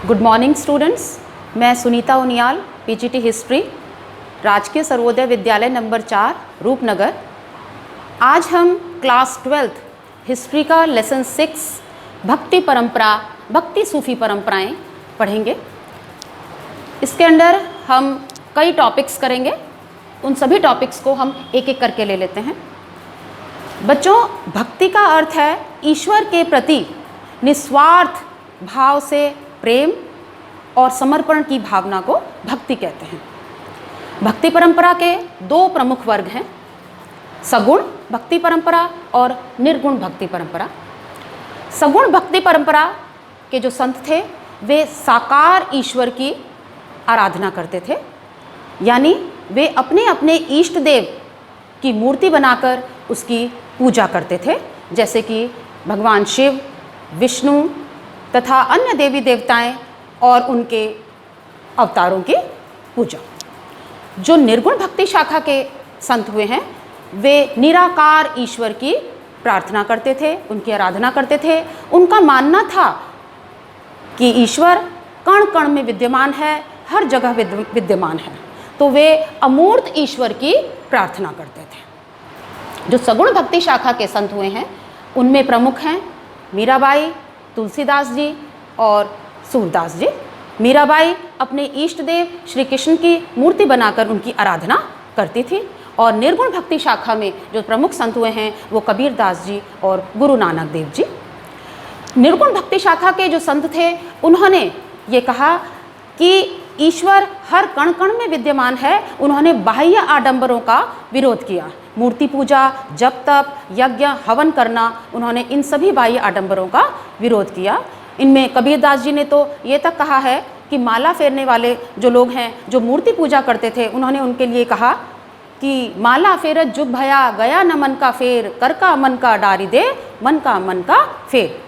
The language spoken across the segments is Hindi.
गुड मॉर्निंग स्टूडेंट्स, मैं सुनीता उनियाल, पीजीटी हिस्ट्री, राजकीय सर्वोदय विद्यालय नंबर 4, रूपनगर। आज हम क्लास 12th हिस्ट्री का लेसन 6 भक्ति परंपरा, भक्ति सूफी परंपराएं पढ़ेंगे। इसके अंदर हम कई टॉपिक्स करेंगे, उन सभी टॉपिक्स को हम एक एक करके ले लेते हैं। बच्चों, भक्ति का अर्थ है ईश्वर के प्रति निस्वार्थ भाव से प्रेम और समर्पण की भावना को भक्ति कहते हैं। भक्ति परंपरा के दो प्रमुख वर्ग हैं, सगुण भक्ति परंपरा और निर्गुण भक्ति परंपरा। सगुण भक्ति परंपरा के जो संत थे वे साकार ईश्वर की आराधना करते थे, यानी वे अपने अपने इष्ट देव की मूर्ति बनाकर उसकी पूजा करते थे, जैसे कि भगवान शिव, विष्णु तथा अन्य देवी देवताएं और उनके अवतारों की पूजा। जो निर्गुण भक्ति शाखा के संत हुए हैं वे निराकार ईश्वर की प्रार्थना करते थे, उनकी आराधना करते थे। उनका मानना था कि ईश्वर कण कण में विद्यमान है, हर जगह विद्यमान है, तो वे अमूर्त ईश्वर की प्रार्थना करते थे। जो सगुण भक्ति शाखा के संत हुए हैं उनमें प्रमुख हैं मीराबाई, तुलसीदास जी और सूरदास जी। मीराबाई अपने इष्ट देव श्री कृष्ण की मूर्ति बनाकर उनकी आराधना करती थी। और निर्गुण भक्ति शाखा में जो प्रमुख संत हुए हैं वो कबीरदास जी और गुरु नानक देव जी। निर्गुण भक्ति शाखा के जो संत थे उन्होंने ये कहा कि ईश्वर हर कण कण में विद्यमान है। उन्होंने बाह्य आडंबरों का विरोध किया, मूर्ति पूजा, जप तप, यज्ञ, हवन करना, उन्होंने इन सभी बाह्य आडंबरों का विरोध किया। इनमें कबीरदास जी ने तो ये तक कहा है कि माला फेरने वाले जो लोग हैं, जो मूर्ति पूजा करते थे, उन्होंने उनके लिए कहा कि माला फेरत जुग भया, गया न मन का फेर, कर का मन का डारी दे, मन का फेर।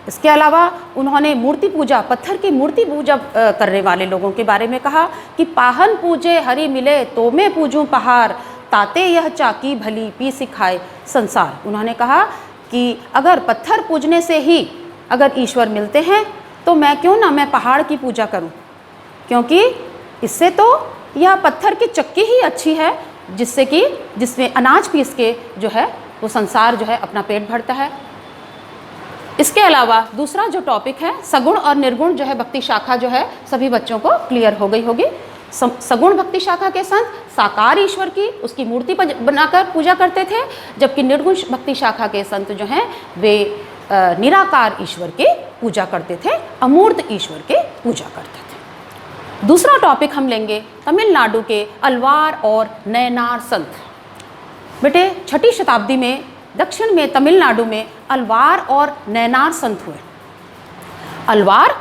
इसके अलावा उन्होंने मूर्ति पूजा, पत्थर की मूर्ति पूजा करने वाले लोगों के बारे में कहा कि पाहन पूजे हरि मिले तो मैं पूजूं पहाड़, ताते यह चाकी भली पी सिखाए संसार। उन्होंने कहा कि अगर पत्थर पूजने से ही अगर ईश्वर मिलते हैं तो मैं पहाड़ की पूजा करूं, क्योंकि इससे तो यह पत्थर की चक्की ही अच्छी है जिसमें अनाज पीस के जो है वो संसार जो है अपना पेट भरता है। इसके अलावा दूसरा जो टॉपिक है सगुण और निर्गुण जो है भक्ति शाखा जो है सभी बच्चों को क्लियर हो गई होगी। सगुण भक्ति शाखा के संत साकार ईश्वर की उसकी मूर्ति बनाकर पूजा करते थे, जबकि निर्गुण भक्ति शाखा के संत जो हैं वे निराकार ईश्वर की पूजा करते थे, अमूर्त ईश्वर की पूजा करते थे। दूसरा टॉपिक हम लेंगे तमिलनाडु के अलवार और नयनार संत। बेटे, 6वीं शताब्दी में दक्षिण में तमिलनाडु में अलवार और नयनार संत हुए। अलवार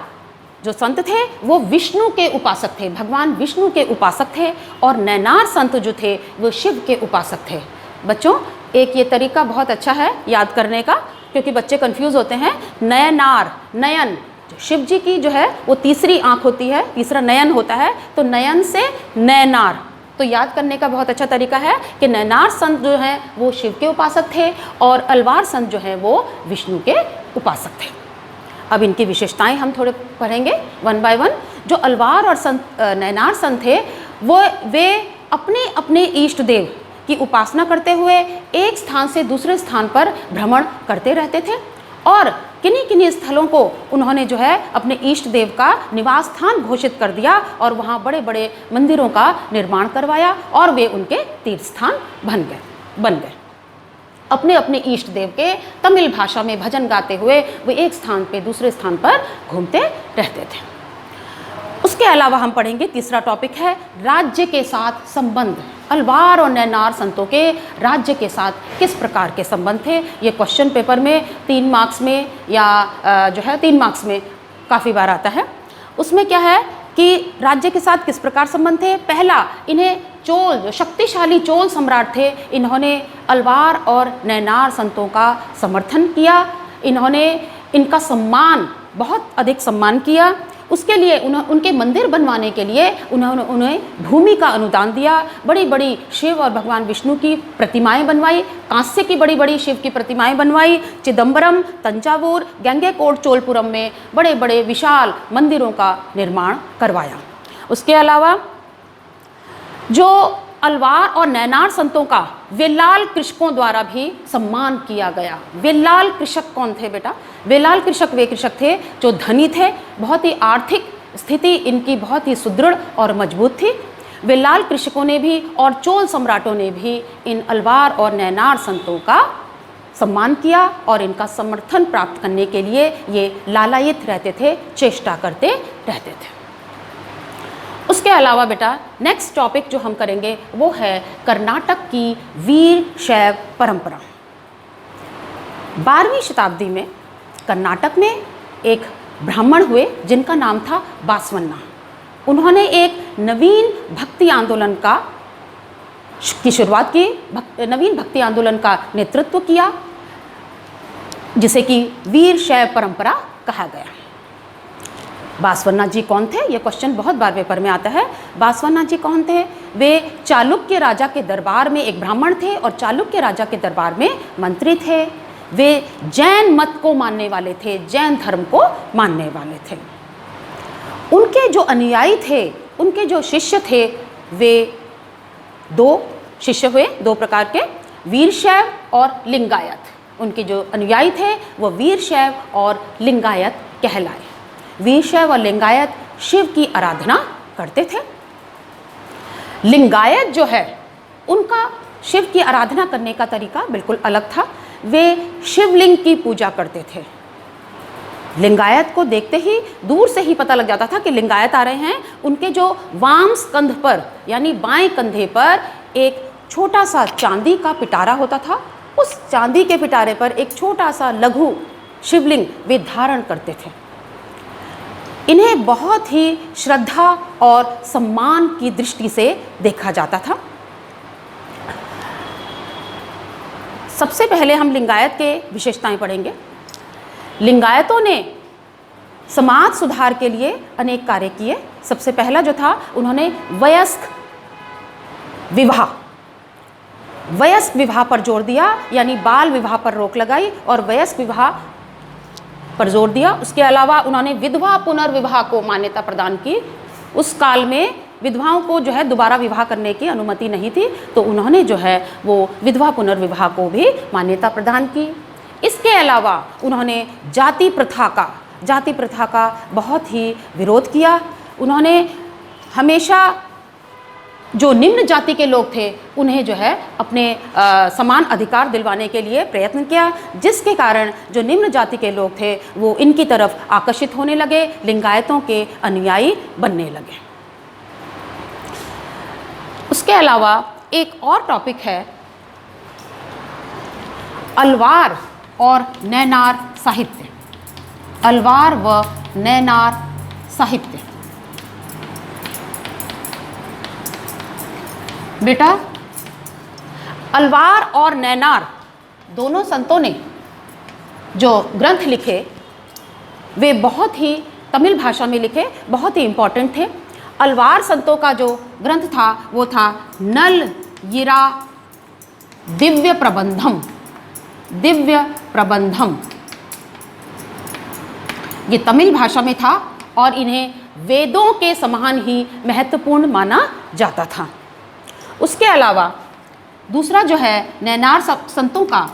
जो संत थे वो विष्णु के उपासक थे, भगवान विष्णु के उपासक थे, और नयनार संत जो थे वो शिव के उपासक थे। बच्चों, एक ये तरीका बहुत अच्छा है याद करने का, क्योंकि बच्चे कंफ्यूज होते हैं। नयनार, नयन, शिव जी की जो है वो तीसरी आंख होती है, तीसरा नयन होता है, तो नयन से नयनार, तो याद करने का बहुत अच्छा तरीका है कि नयनार संत जो हैं वो शिव के उपासक थे और अलवार संत जो हैं वो विष्णु के उपासक थे। अब इनकी विशेषताएं हम थोड़े पढ़ेंगे वन बाय वन। जो अलवार और नयनार संत थे वे अपने अपने इष्ट देव की उपासना करते हुए एक स्थान से दूसरे स्थान पर भ्रमण करते रहते थे, और किन्हीं किन्हीं स्थलों को उन्होंने जो है अपने इष्ट देव का निवास स्थान घोषित कर दिया और वहाँ बड़े बड़े मंदिरों का निर्माण करवाया और वे उनके तीर्थ स्थान बन गए। अपने अपने इष्ट देव के तमिल भाषा में भजन गाते हुए वे एक स्थान पे दूसरे स्थान पर घूमते रहते थे। उसके अलावा हम पढ़ेंगे तीसरा टॉपिक है राज्य के साथ संबंध। अलवार और नयनार संतों के राज्य के साथ किस प्रकार के संबंध थे, ये क्वेश्चन पेपर में 3 मार्क्स में या जो है 3 मार्क्स में काफ़ी बार आता है। उसमें क्या है कि राज्य के साथ किस प्रकार संबंध थे। पहला, इन्हें चोल, जो शक्तिशाली चोल सम्राट थे, इन्होंने अलवार और नयनार संतों का समर्थन किया। इन्होंने इनका सम्मान, बहुत अधिक सम्मान किया। उसके लिए उनके मंदिर बनवाने के लिए उन्होंने उन्हें भूमि का अनुदान दिया। बड़ी बड़ी शिव और भगवान विष्णु की प्रतिमाएं बनवाई, कांस्य की बड़ी बड़ी शिव की प्रतिमाएं बनवाई। चिदम्बरम, तंजावुर, गंगैकोट, चोलपुरम में बड़े बड़े विशाल मंदिरों का निर्माण करवाया। उसके अलावा जो अलवार और नैनार संतों का वेलाल कृषकों द्वारा भी सम्मान किया गया। वेलाल कृषक कौन थे बेटा? वेलाल कृषक वे कृषक थे जो धनी थे, बहुत ही आर्थिक स्थिति इनकी बहुत ही सुदृढ़ और मजबूत थी। वेलाल कृषकों ने भी और चोल सम्राटों ने भी इन अलवार और नैनार संतों का सम्मान किया और इनका समर्थन प्राप्त करने के लिए ये लालायित रहते थे, चेष्टा करते रहते थे। उसके अलावा बेटा नेक्स्ट टॉपिक जो हम करेंगे वो है कर्नाटक की वीर शैव परंपरा। 12वीं शताब्दी में कर्नाटक में एक ब्राह्मण हुए जिनका नाम था बासवन्ना। उन्होंने एक नवीन भक्ति आंदोलन की शुरुआत की, नवीन भक्ति आंदोलन का नेतृत्व किया, जिसे कि वीर शैव परंपरा कहा गया। बासवन्ना जी कौन थे? ये क्वेश्चन बहुत बार पेपर में आता है। बासवन्ना जी कौन थे? वे चालुक्य राजा के दरबार में एक ब्राह्मण थे और चालुक्य राजा के दरबार में मंत्री थे। वे जैन मत को मानने वाले थे, जैन धर्म को मानने वाले थे। उनके जो अनुयायी थे, उनके जो शिष्य थे, वे दो शिष्य हुए, दो प्रकार के, वीरशैव और लिंगायत। उनके जो अनुयायी थे वो वीरशैव और लिंगायत कहलाए। वीरशैव और लिंगायत शिव की आराधना करते थे। लिंगायत जो है उनका शिव की आराधना करने का तरीका बिल्कुल अलग था। वे शिवलिंग की पूजा करते थे। लिंगायत को देखते ही दूर से ही पता लग जाता था कि लिंगायत आ रहे हैं। उनके जो वाम स्कंध पर यानी बाएं कंधे पर एक छोटा सा चांदी का पिटारा होता था। उस चांदी के पिटारे पर एक छोटा सा लघु शिवलिंग वे धारण करते थे। इन्हें बहुत ही श्रद्धा और सम्मान की दृष्टि से देखा जाता था। सबसे पहले हम लिंगायत के विशेषताएं पढ़ेंगे। लिंगायतों ने समाज सुधार के लिए अनेक कार्य किए। सबसे पहला जो था, उन्होंने वयस्क विवाह पर जोर दिया, यानी बाल विवाह पर रोक लगाई और वयस्क विवाह पर जोर दिया। उसके अलावा उन्होंने विधवा पुनर्विवाह को मान्यता प्रदान की। उस काल में विधवाओं को जो है दोबारा विवाह करने की अनुमति नहीं थी, तो उन्होंने जो है वो विधवा पुनर्विवाह को भी मान्यता प्रदान की। इसके अलावा उन्होंने जाति प्रथा का बहुत ही विरोध किया। उन्होंने हमेशा जो निम्न जाति के लोग थे उन्हें जो है अपने समान अधिकार दिलवाने के लिए प्रयत्न किया, जिसके कारण जो निम्न जाति के लोग थे वो इनकी तरफ आकर्षित होने लगे, लिंगायतों के अनुयायी बनने लगे। उसके अलावा एक और टॉपिक है अलवार और नैनार साहित्य। अलवार व नैनार साहित्य। बेटा अलवार और नैनार दोनों संतों ने जो ग्रंथ लिखे वे बहुत ही तमिल भाषा में लिखे, बहुत ही इम्पोर्टेंट थे। अलवार संतों का जो ग्रंथ था वो था नल यिरा दिव्य प्रबंधम। ये तमिल भाषा में था और इन्हें वेदों के समान ही महत्वपूर्ण माना जाता था। उसके अलावा दूसरा जो है नैनार संतों का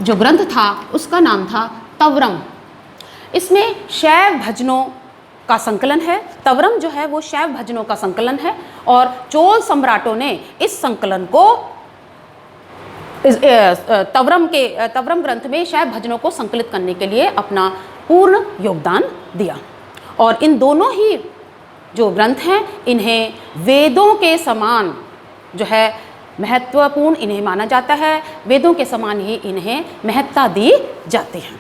जो ग्रंथ था उसका नाम था तवरम। इसमें शैव भजनों का संकलन है। तवरम जो है वो शैव भजनों का संकलन है और चोल सम्राटों ने इस संकलन को तवरम ग्रंथ में शैव भजनों को संकलित करने के लिए अपना पूर्ण योगदान दिया। और इन दोनों ही जो ग्रंथ हैं इन्हें वेदों के समान जो है महत्वपूर्ण इन्हें माना जाता है। वेदों के समान ही इन्हें महत्ता दी जाती है।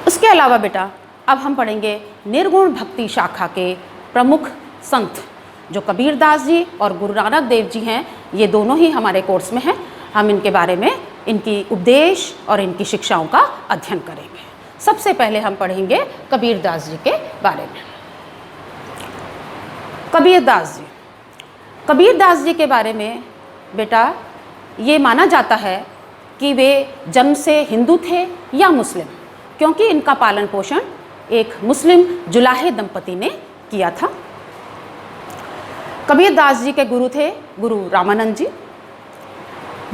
उसके अलावा बेटा अब हम पढ़ेंगे निर्गुण भक्ति शाखा के प्रमुख संत जो कबीरदास जी और गुरु नानक देव जी हैं। ये दोनों ही हमारे कोर्स में हैं। हम इनके बारे में, इनकी उपदेश और इनकी शिक्षाओं का अध्ययन करेंगे। सबसे पहले हम पढ़ेंगे कबीरदास जी के बारे में। कबीरदास जी, कबीरदास जी के बारे में बेटा ये माना जाता है कि वे जन्म से हिंदू थे या मुस्लिम, क्योंकि इनका पालन पोषण एक मुस्लिम जुलाहे दंपति ने किया था। कबीरदास जी के गुरु थे गुरु रामानंद जी।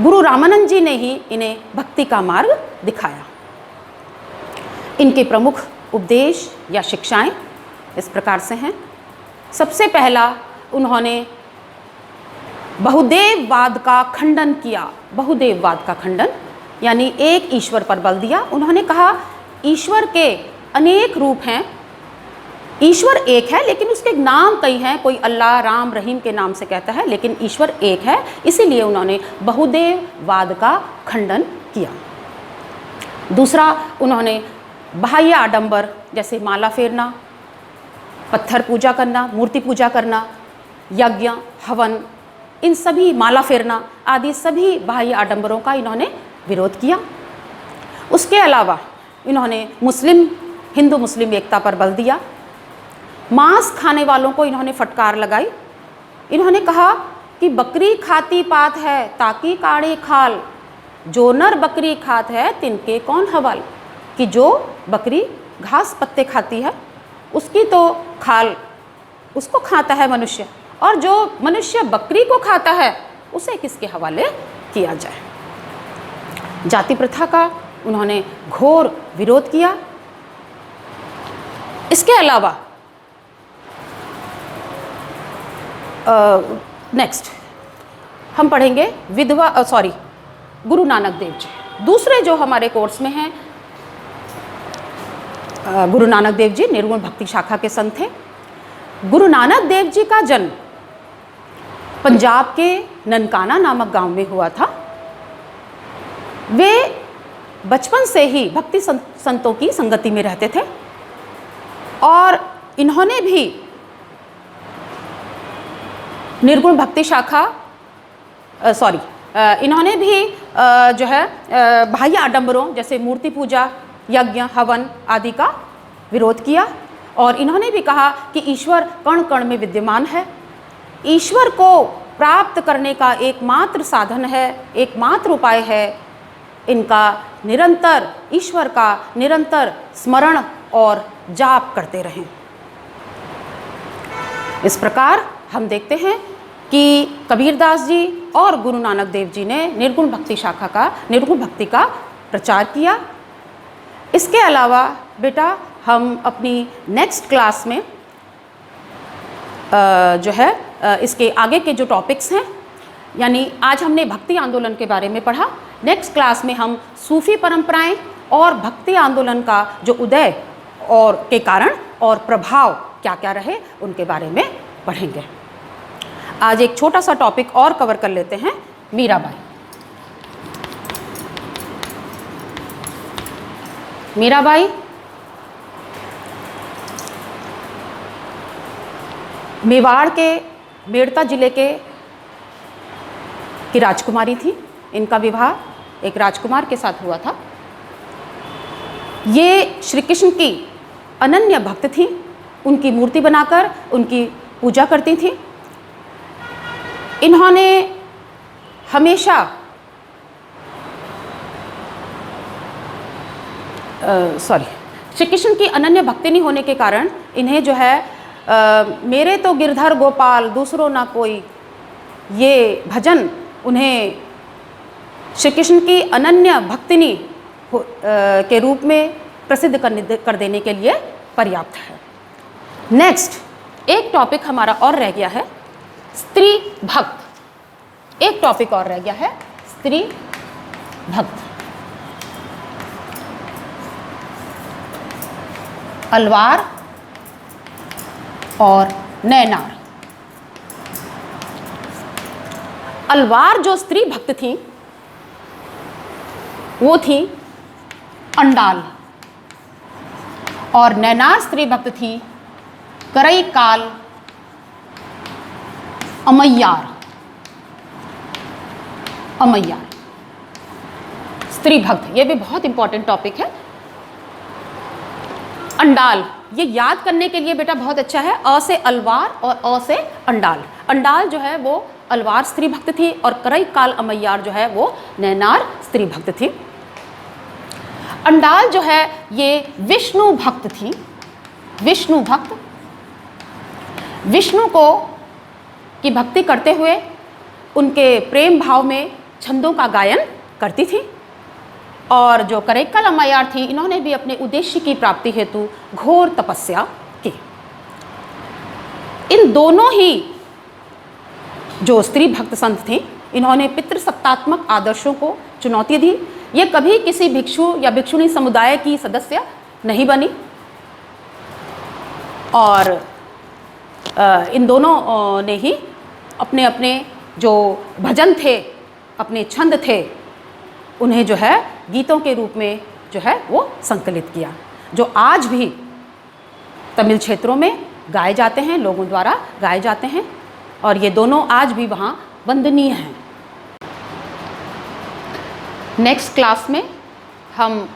गुरु रामानंद जी ने ही इन्हें भक्ति का मार्ग दिखाया। इनके प्रमुख उपदेश या शिक्षाएं इस प्रकार से हैं। सबसे पहला, उन्होंने बहुदेववाद का खंडन किया। बहुदेववाद का खंडन यानी एक ईश्वर पर बल दिया। उन्होंने कहा ईश्वर के अनेक रूप हैं, ईश्वर एक है लेकिन उसके नाम कई हैं, कोई अल्लाह, राम, रहीम के नाम से कहता है, लेकिन ईश्वर एक है। इसीलिए उन्होंने बहुदेववाद का खंडन किया। दूसरा, उन्होंने बाह्य आडंबर जैसे माला फेरना, पत्थर पूजा करना, मूर्ति पूजा करना, यज्ञ, हवन, इन सभी, माला फेरना आदि सभी बाह्य आडंबरों का इन्होंने विरोध किया। उसके अलावा इन्होंने हिंदू मुस्लिम एकता पर बल दिया। मांस खाने वालों को इन्होंने फटकार लगाई। इन्होंने कहा कि बकरी खाती पात है ताकि काढ़े खाल, जो नर बकरी खात है तिनके कौन हवाल, कि जो बकरी घास पत्ते खाती है उसकी तो खाल उसको खाता है मनुष्य, और जो मनुष्य बकरी को खाता है उसे किसके हवाले किया जाए। जाति प्रथा का उन्होंने घोर विरोध किया। इसके अलावा नेक्स्ट हम पढ़ेंगे गुरु नानक देव जी। दूसरे जो हमारे कोर्स में हैं, गुरु नानक देव जी निर्गुण भक्ति शाखा के संत थे। गुरु नानक देव जी का जन्म पंजाब के ननकाना नामक गांव में हुआ था। वे बचपन से ही भक्ति संतों की संगति में रहते थे और इन्होंने भी निर्गुण भक्ति शाखा इन्होंने भी जो है बाह्य आडंबरों जैसे मूर्ति पूजा, यज्ञ, हवन आदि का विरोध किया। और इन्होंने भी कहा कि ईश्वर कण कण में विद्यमान है, ईश्वर को प्राप्त करने का एकमात्र साधन है, एकमात्र उपाय है इनका निरंतर, ईश्वर का निरंतर स्मरण और जाप करते रहें। इस प्रकार हम देखते हैं कि कबीरदास जी और गुरु नानक देव जी ने निर्गुण भक्ति का प्रचार किया। इसके अलावा बेटा हम अपनी नेक्स्ट क्लास में जो है इसके आगे के जो टॉपिक्स हैं, यानी आज हमने भक्ति आंदोलन के बारे में पढ़ा, नेक्स्ट क्लास में हम सूफी परंपराएं और भक्ति आंदोलन का जो उदय और के कारण और प्रभाव क्या क्या रहे उनके बारे में पढ़ेंगे। आज एक छोटा सा टॉपिक और कवर कर लेते हैं, मीराबाई। मीराबाई मेवाड़ के मेड़ता जिले की राजकुमारी थी। इनका विवाह एक राजकुमार के साथ हुआ था। ये श्री कृष्ण की अनन्य भक्त थी, उनकी मूर्ति बनाकर उनकी पूजा करती थी। इन्होंने हमेशा श्री कृष्ण की अनन्य भक्तिनी होने के कारण इन्हें जो है मेरे तो गिरधर गोपाल दूसरों ना कोई, ये भजन उन्हें श्री कृष्ण की अनन्य भक्तिनी के रूप में प्रसिद्ध कर देने के लिए पर्याप्त है। नेक्स्ट एक टॉपिक हमारा और रह गया है, स्त्री भक्त। एक टॉपिक और रह गया है, स्त्री भक्त। अलवार और नैनार। अलवार जो स्त्री भक्त थी वो थी अंडाल, और नैनार स्त्री भक्त थी करई काल अमैयार। स्त्री भक्त, ये भी बहुत इंपॉर्टेंट टॉपिक है। अंडाल, ये याद करने के लिए बेटा बहुत अच्छा है। अ से अलवार और अ से अंडाल। अंडाल जो है वो अलवार स्त्री भक्त थी और करई काल अमैयार जो है वो नैनार स्त्री भक्त थी। अंडाल जो है ये विष्णु भक्त थी। विष्णु भक्त, विष्णु को की भक्ति करते हुए उनके प्रेम भाव में छंदों का गायन करती थी। और जो करैक्कल अम्मैयार थी, इन्होंने भी अपने उद्देश्य की प्राप्ति हेतु घोर तपस्या की। इन दोनों ही जो स्त्री भक्त संत थी, इन्होंने पितृसत्तात्मक आदर्शों को चुनौती दी। ये कभी किसी भिक्षु या भिक्षुणी समुदाय की सदस्य नहीं बनी। और इन दोनों ने ही अपने अपने जो भजन थे, अपने छंद थे, उन्हें जो है गीतों के रूप में जो है वो संकलित किया, जो आज भी तमिल क्षेत्रों में गाए जाते हैं, लोगों द्वारा गाए जाते हैं। और ये दोनों आज भी वहाँ वंदनीय हैं। नेक्स्ट क्लास में हम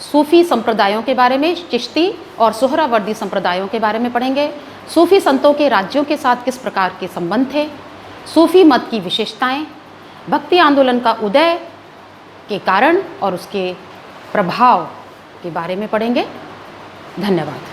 सूफ़ी संप्रदायों के बारे में, चिश्ती और सोहरावर्दी संप्रदायों के बारे में पढ़ेंगे। सूफ़ी संतों के राज्यों के साथ किस प्रकार के संबंध थे, सूफ़ी मत की विशेषताएं, भक्ति आंदोलन का उदय के कारण और उसके प्रभाव के बारे में पढ़ेंगे। धन्यवाद।